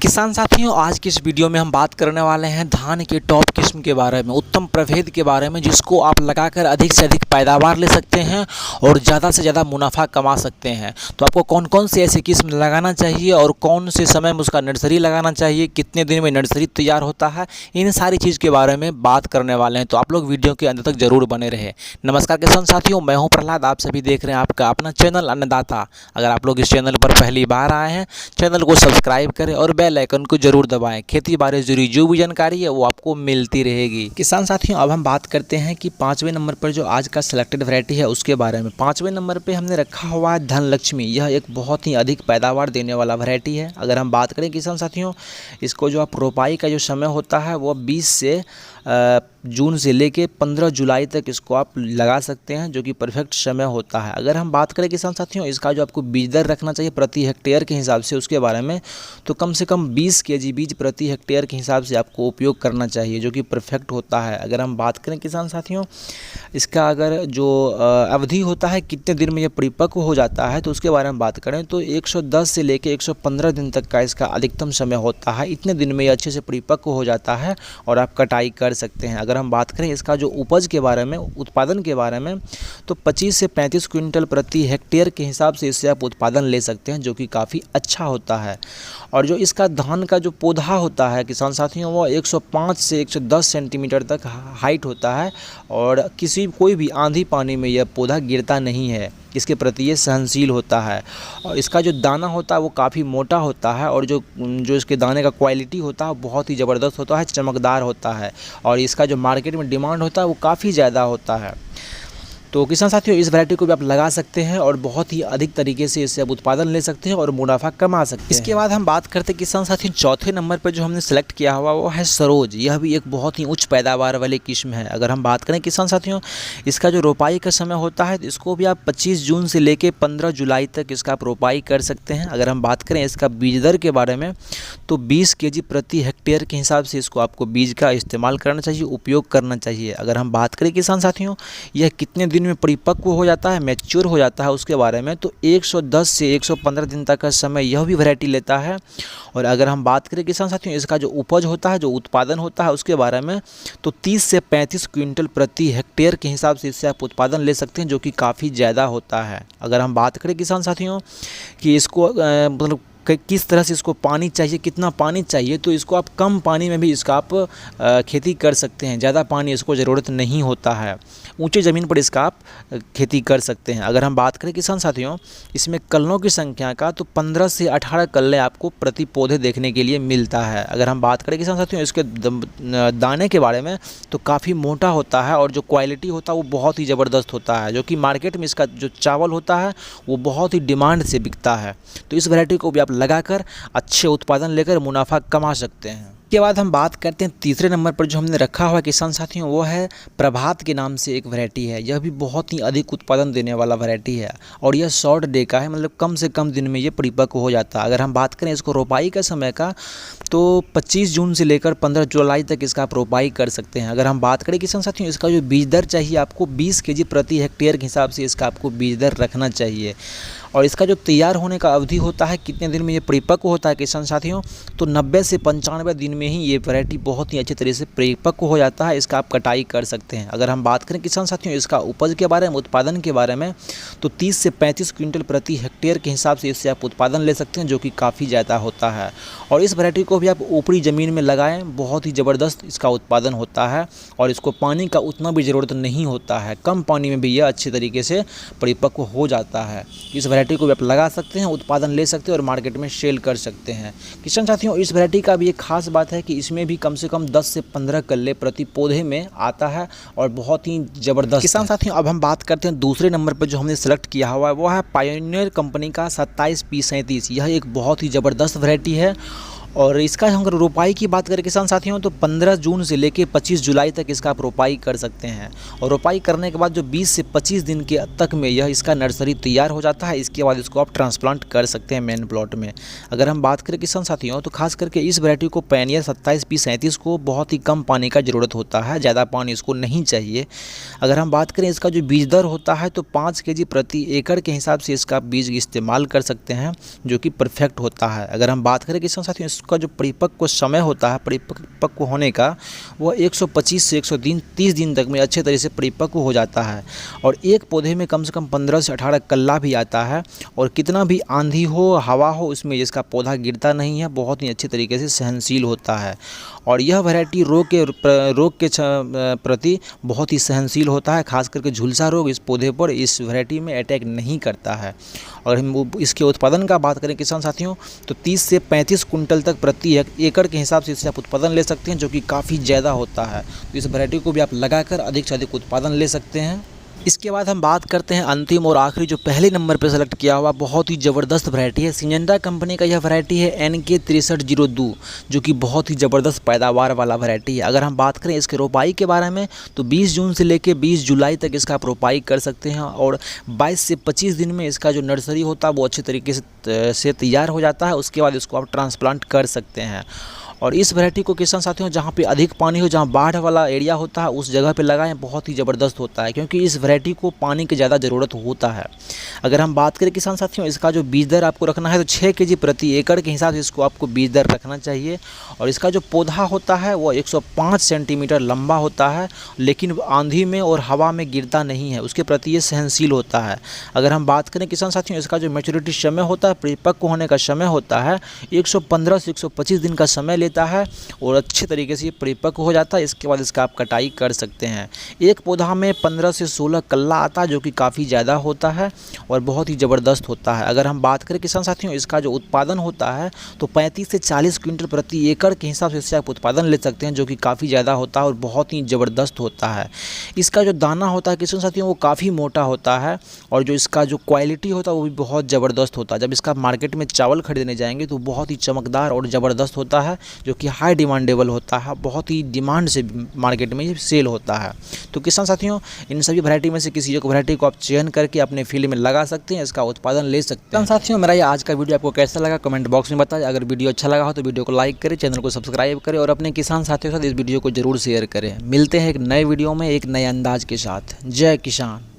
किसान साथियों, आज की इस वीडियो में हम बात करने वाले हैं धान के टॉप किस्म के बारे में, उत्तम प्रभेद के बारे में, जिसको आप लगाकर अधिक से अधिक पैदावार ले सकते हैं और ज़्यादा से ज़्यादा मुनाफा कमा सकते हैं। तो आपको कौन कौन से ऐसे किस्म लगाना चाहिए और कौन से समय में उसका नर्सरी लगाना चाहिए, कितने दिन में नर्सरी तैयार होता है, इन सारी चीज़ के बारे में बात करने वाले हैं। तो आप लोग वीडियो के अंत तक जरूर बने रहे। नमस्कार किसान साथियों, मैं हूँ प्रहलाद। आप सभी देख रहे हैं आपका अपना चैनल अन्नदाता। अगर आप लोग इस चैनल पर पहली बार आए हैं, चैनल को सब्सक्राइब करें और बेल आइकन को जरूर दबाएं। खेती बारे जुड़ी जो भी जानकारी है वो आपको मिलती रहेगी। किसान साथियों, अब हम बात करते हैं कि 5वें नंबर पर जो आज का सिलेक्टेड वैरायटी है उसके बारे में। 5वें नंबर पे हमने रखा हुआ है धनलक्ष्मी। यह एक बहुत ही अधिक पैदावार देने वाला वैरायटी है। अगर हम बात करें किसान साथियों, इसको जो आप रोपाई का जो समय होता है वो 20 से जून से लेके 15 जुलाई तक इसको आप लगा सकते हैं, जो कि परफेक्ट समय होता है। अगर हम बात करें किसान साथियों, इसका जो आपको बीज दर रखना चाहिए प्रति हेक्टेयर के हिसाब से उसके बारे में, तो कम से कम 20 केजी बीज प्रति हेक्टेयर के हिसाब से आपको उपयोग करना चाहिए, जो कि परफेक्ट होता है। अगर हम बात करें किसान साथियों, इसका अगर जो अवधि होता है कितने दिन में यह परिपक्व हो जाता है, तो उसके बारे में बात करें तो 110 से लेकर 115 दिन तक का इसका अधिकतम समय होता है। इतने दिन में यह अच्छे से परिपक्व हो जाता है और आप कटाई कर सकते हैं। अगर हम बात करें इसका जो उपज के बारे में, उत्पादन के बारे में, तो 25 से 35 क्विंटल प्रति हेक्टेयर के हिसाब से इससे आप उत्पादन ले सकते हैं, जो कि काफ़ी अच्छा होता है। और जो इसका धान का जो पौधा होता है किसान साथियों, वो 105 से 110 सेंटीमीटर तक हाइट होता है और कोई भी आंधी पानी में यह पौधा गिरता नहीं है। इसके प्रति ये सहनशील होता है और इसका जो दाना होता है वो काफ़ी मोटा होता है और जो इसके दाने का क्वालिटी होता है बहुत ही ज़बरदस्त होता है, चमकदार होता है और इसका जो मार्केट में डिमांड होता है वो काफ़ी ज़्यादा होता है। तो किसान साथियों, इस वैरायटी को भी आप लगा सकते हैं और बहुत ही अधिक तरीके से इससे आप उत्पादन ले सकते हैं और मुनाफा कमा सकते हैं। इसके बाद हम बात करते हैं किसान साथियों, चौथे नंबर पर जो हमने सेलेक्ट किया हुआ वो है सरोज। यह भी एक बहुत ही उच्च पैदावार वाली किस्म है। अगर हम बात करें किसान साथियों, इसका जो रोपाई का समय होता है, इसको भी आप 25 जून से लेकर 15 जुलाई तक इसका आप रोपाई कर सकते हैं। अगर हम बात करें इसका बीज दर के बारे में, तो 20 केजी प्रति हेक्टेयर के हिसाब से इसको आपको बीज का इस्तेमाल करना चाहिए, उपयोग करना चाहिए। अगर हम बात करें किसान साथियों, यह कितने दिन में परिपक्व हो जाता है, मैच्योर हो जाता है उसके बारे में, तो 110 से 115 दिन तक का समय यह भी वैरायटी लेता है। और अगर हम बात करें किसान साथियों, इसका जो उपज होता है, जो उत्पादन होता है उसके बारे में, तो 30 से 35 क्विंटल प्रति हेक्टेयर के हिसाब से इससे आप उत्पादन ले सकते हैं, जो कि काफ़ी ज़्यादा होता है। अगर हम बात करें किसान साथियों कि इसको मतलब किस तरह से इसको पानी चाहिए, कितना पानी चाहिए, तो इसको आप कम पानी में भी इसका आप खेती कर सकते हैं। ज़्यादा पानी इसको ज़रूरत नहीं होता है। ऊंची ज़मीन पर इसका आप खेती कर सकते हैं। अगर हम बात करें किसान साथियों, इसमें कल्लों की संख्या का, तो 15 से 18 कल्ले आपको प्रति पौधे देखने के लिए मिलता है। अगर हम बात करें किसान साथियों इसके दाने के बारे में, तो काफ़ी मोटा होता है और जो क्वालिटी होता है वो बहुत ही ज़बरदस्त होता है, जो कि मार्केट में इसका जो चावल होता है वो बहुत ही डिमांड से बिकता है। तो इस वैरायटी को भी आप लगाकर अच्छे उत्पादन लेकर मुनाफा कमा सकते हैं। इसके बाद हम बात करते हैं तीसरे नंबर पर जो हमने रखा हुआ है किसान साथियों, वो है प्रभात के नाम से एक वैरायटी है। यह भी बहुत ही अधिक उत्पादन देने वाला वैरायटी है और यह शॉर्ट डे का है, मतलब कम से कम दिन में ये परिपक्व हो जाता है। अगर हम बात करें इसको रोपाई का समय का, तो 25 जून से लेकर 15 जुलाई तक इसका आप रोपाई कर सकते हैं। अगर हम बात करें किसान साथियों, इसका जो बीज दर चाहिए आपको 20 केजी प्रति हेक्टेयर के हिसाब से इसका आपको बीज दर रखना चाहिए। और इसका जो तैयार होने का अवधि होता है, कितने दिन में ये परिपक्व होता है किसान साथियों, तो 90 से 95 दिन में ही ये वैरायटी बहुत ही अच्छे तरीके से परिपक्व हो जाता है। इसका आप कटाई कर सकते हैं। अगर हम बात करें किसान साथियों इसका उपज के बारे में, उत्पादन के बारे में, तो 30 से 35 क्विंटल प्रति हेक्टेयर के हिसाब से इससे आप उत्पादन ले सकते हैं, जो कि काफ़ी ज़्यादा होता है। और इस वैरायटी को भी आप ऊपरी ज़मीन में लगाएं, बहुत ही ज़बरदस्त इसका उत्पादन होता है और इसको पानी का उतना भी ज़रूरत नहीं होता है। कम पानी में भी यह अच्छे तरीके से परिपक्व हो जाता है। इस वैरायटी को भी आप लगा सकते हैं, उत्पादन ले सकते हैं और मार्केट में सेल कर सकते हैं। किसान साथियों, इस वैरायटी का भी एक खास बात है कि इसमें भी कम से कम 10 से 15 कल्ले प्रति पौधे में आता है और बहुत ही ज़बरदस्त। किसान साथियों, अब हम बात करते हैं दूसरे नंबर पर जो हमने सेलेक्ट किया हुआ है वो है पायोनियर कंपनी का 27P37। यह एक बहुत ही ज़बरदस्त वैरायटी है और इसका हम अगर रोपाई की बात करें किसान साथियों, तो 15 जून से लेकर 25 जुलाई तक इसका आप रोपाई कर सकते हैं। और रोपाई करने के बाद जो 20 से 25 दिन के तक में यह इसका नर्सरी तैयार हो जाता है। इसके बाद इसको आप ट्रांसप्लांट कर सकते हैं मेन प्लॉट में। अगर हम बात करें किसान साथियों, तो खास करके इस वैरायटी को पायोनियर 27P37 को बहुत ही कम पानी का ज़रूरत होता है, ज़्यादा पानी इसको नहीं चाहिए। अगर हम बात करें इसका जो बीज दर होता है, तो 5 केजी प्रति एकड़ के हिसाब से इसका बीज इस्तेमाल कर सकते हैं, जो कि परफेक्ट होता है। अगर हम बात करें किसान साथियों इसका जो परिपक्व समय होता है, परिपक्व होने का, वह 125 से 130 दिन तक में अच्छे तरीके से परिपक्व हो जाता है। और एक पौधे में कम से कम 15 से 18 कल्ला भी आता है, और कितना भी आंधी हो, हवा हो, उसमें इसका पौधा गिरता नहीं है, बहुत ही अच्छे तरीके से सहनशील होता है। और यह वैरायटी रोग के प्रति बहुत ही सहनशील होता है, खास करके झुलसा रोग इस पौधे पर इस वैरायटी में अटैक नहीं करता है। और हम इसके उत्पादन का बात करें किसान साथियों, तो 30 से 35 कुंटल तक प्रति एकड़ के हिसाब से इससे आप उत्पादन ले सकते हैं, जो कि काफ़ी ज़्यादा होता है। तो इस वैरायटी को भी आप लगाकर अधिक से अधिक उत्पादन ले सकते हैं। इसके बाद हम बात करते हैं अंतिम और आखिरी, जो पहले नंबर पर सेलेक्ट किया हुआ बहुत ही ज़बरदस्त वैरायटी है। सिंजेंटा कंपनी का यह वैरायटी है NK 6302, जो कि बहुत ही ज़बरदस्त पैदावार वाला वैरायटी है। अगर हम बात करें इसके रोपाई के बारे में, तो 20 जून से लेकर 20 जुलाई तक इसका आप रोपाई कर सकते हैं, और 22 से 25 दिन में इसका जो नर्सरी होता है वो अच्छे तरीके से तैयार हो जाता है। उसके बाद इसको आप ट्रांसप्लांट कर सकते हैं। और इस वैरायटी को किसान साथियों जहाँ पे अधिक पानी हो, जहाँ बाढ़ वाला एरिया होता है, उस जगह पे लगाएं, बहुत ही ज़बरदस्त होता है, क्योंकि इस वैरायटी को पानी की ज़्यादा ज़रूरत होता है। अगर हम बात करें किसान साथियों, इसका जो बीज दर आपको रखना है, तो 6 kg प्रति एकड़ के हिसाब से इसको आपको बीज दर रखना चाहिए। और इसका जो पौधा होता है वो 105 सेंटीमीटर लंबा होता है, लेकिन आंधी में और हवा में गिरता नहीं है, उसके प्रति ये सहनशील होता है। अगर हम बात करें किसान साथियों, इसका जो मैच्योरिटी समय होता है, परिपक्व होने का समय होता है, 115 से 125 दिन का समय लेता है, और अच्छे तरीके से परिपक्व हो जाता है। इसके बाद इसका आप कटाई कर सकते हैं। एक पौधा में 15 से 16 कल्ला आता है, जो कि काफ़ी ज़्यादा होता है और बहुत ही ज़बरदस्त होता है। अगर हम बात करें किसान साथियों, इसका जो उत्पादन होता है, तो 35 से 40 क्विंटल प्रति एकड़ के हिसाब से इससे आप उत्पादन ले सकते हैं, जो कि काफ़ी ज़्यादा होता है और बहुत ही ज़बरदस्त होता है। इसका जो दाना होता है किसान साथियों, वो काफ़ी मोटा होता है, और जो इसका जो क्वालिटी होता है वो भी बहुत ज़बरदस्त होता है। जब इसका मार्केट में चावल खरीदने जाएंगे तो बहुत ही चमकदार और ज़बरदस्त होता है, जो कि हाई डिमांडेबल होता है, बहुत ही डिमांड से मार्केट में सेल होता है। तो किसान साथियों, इन सभी वैरायटी में से किसी एक वैरायटी को आप चयन करके अपने फील्ड में लगा सकते हैं, इसका उत्पादन ले सकते हैं। किसान साथियों, मेरा ये आज का वीडियो आपको कैसा लगा कमेंट बॉक्स में बताएं। अगर वीडियो अच्छा लगा हो तो वीडियो को लाइक करें, चैनल को सब्सक्राइब करें, और अपने किसान साथियों के साथ इस वीडियो को जरूर शेयर करें। मिलते हैं एक नए वीडियो में एक नए अंदाज के साथ। जय किसान।